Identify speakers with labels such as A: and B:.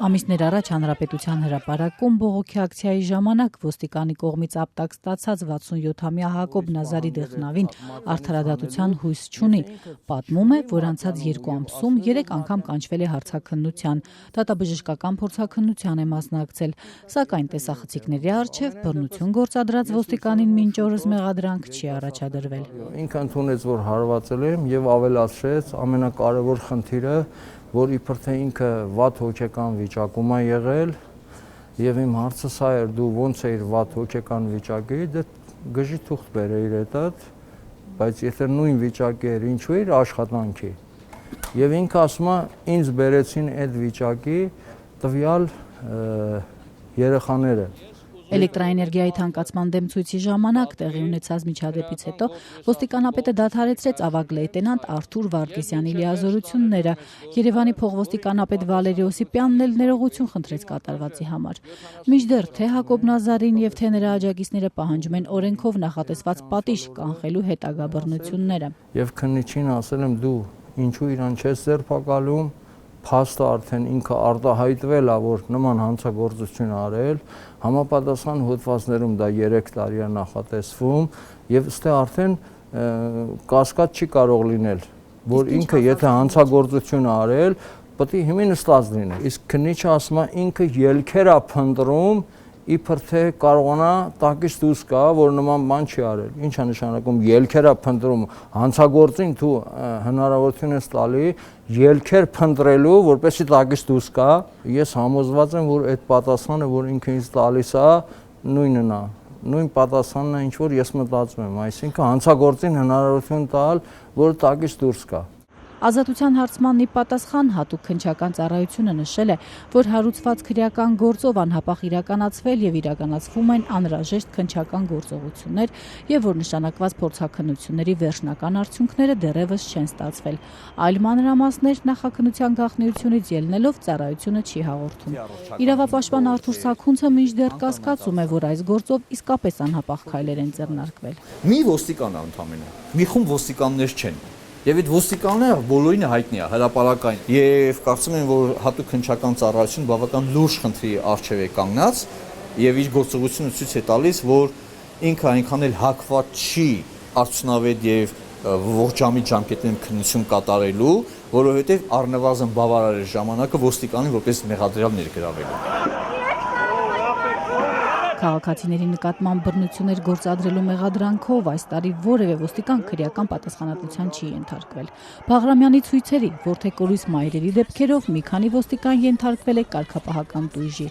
A: Ամիսներ առաջ Հանրապետության հրապարակում բողոքի ակցիայի ժամանակ ոստիկանի կողմից ապտակ ստացած 67-ամյա Հակոբ Նազարի Դեխնավին արդարադատության հույս չունի։ Պատմում է, որ անցած 2 ամսում 3 անգամ կանչվել է հարցաքննության, դատաբժշկական փորձաքննության է մասնակցել, սակայն տեսախցիկների առջև բռնություն գործադրած ոստիկանին մինչ օրս մեղադրանք չի առաջադրվել։
B: Ինքը ընդունեց, որ հարվածել եմ եւ ավելացրեց ամենակարևոր խնդիրը, որ իբր թե ինքը վատ հոգեկան վիճակում է եղել եւ իմ հարցը սա էր, դու ոնց էիր վատ հոգեկան վիճակի, դե գժի թուղթ բերեիր հետդ, բայց եթե նույն վիճակի էր, ինչու էր աշխատանքի։ Եվ ինքը ասում է, ինձ բերեցին այդ վիճակի տվյալ երեխաները։
A: Էլեկտրաէներգիայի թանկացման դեմ ցույցի ժամանակ տեղի ունեցած միջադեպից հետո ոստիկանապետը դադարեցրեց ավագ լեյտենանտ Արթուր Վարդիսյանի լիազորությունները։ Երևանի փոխոստիկանապետ Վալերի Օսիպյանն էլ ներողություն խնդրեց կատարվածի համար։ Մինչդեռ թե Հակոբ Նազարին եւ թե նրա աջակիցները պահանջում են օրենքով նախատեսված պատիժ կանխելու հետագա բռնությունները։
B: Եվ քննիչին ասել եմ, դու ինչու իրան չես ձերբակալում, փաստը արդեն ինքը արտահայտվել է, որ նման հանցագործություն արել, համապատասխան հոդվածներում դա 3 տարի է նախատեսվում եւ ըստ արդեն կասկած չի կարող լինել, որ ինքը եթե հանցագործություն արել, պետք է հիմա նստած լինի։ Իսկ քննիչը ասում է ինքը ելքեր է փնտրում, իբր թե կարողանա տակից դուրս գա, որ նման բան չի արել։ Ինչ է նշանակում ելքեր է փնտրում, հանցագործին դու հնարավորություն ես տալի ելքեր փնտրելու, որպեսզի տակից դուրս գա։ Ես համոզված եմ, որ այդ պատասխանը, որ ինքը ինձ տալիս է, նույնն է։ Նույն պատասխանն է, ինչ որ ես մտածում եմ, այսինքն հանցագործին հնարավորություն տալ, որ տակից դուրս գա։
A: Ազատության հարցմանն ի պատասխան հատուկ քննչական ծառայությունը նշել է, որ հարուցված քրեական գործով անհապաղ իրականացվել եւ իրականացվում են անհրաժեշտ քննչական գործողություններ եւ որ նշանակված փորձաքննությունների վերջնական արդյունքները դեռևս չեն ստացվել։ Այլ մանրամասներ նախաքննության գաղտնիությունից ելնելով ծառայությունը չի հաղորդում։ Իրավապաշտպան Արթուր Սաքունցը մինչդեռ կասկածում է, որ այս գործով իսկապես անհապաղ քայլեր են ձեռնարկվել։
C: Մի ոստիկան է ընդամենը, մի խումբ ոստիկաններ չեն։ Եվ այդ ոստիկանները բոլորին հայտնի է, հրապարակային։ Եվ կարծում եմ, որ հատուկ քննչական ծառայությունը բավական լուրջ խնդրի առջև է կանգնած եւ իր գործողությունը ցույց է տալիս, որ ինքը այնքան էլ հակված չի արդյունավետ եւ ողջամիտ ժամկետներում քննություն կատարելու, որովհետեւ առնվազն բավարար է ժամանակը ոստիկանին որպես մեղադրյալ ներգրավելու։
A: Քաղաքացիների նկատմամբ բռնություններ գործադրելու մեղադրանքով այս տարի որևէ ոստիկան քրեական պատասխանատվության չի ենթարկվել։ Բաղրամյանի ցույցերի, որդեկորույս մայրերի դեպքերով մի քանի ոստիկան ենթարկվել է կարգապահական տույժի։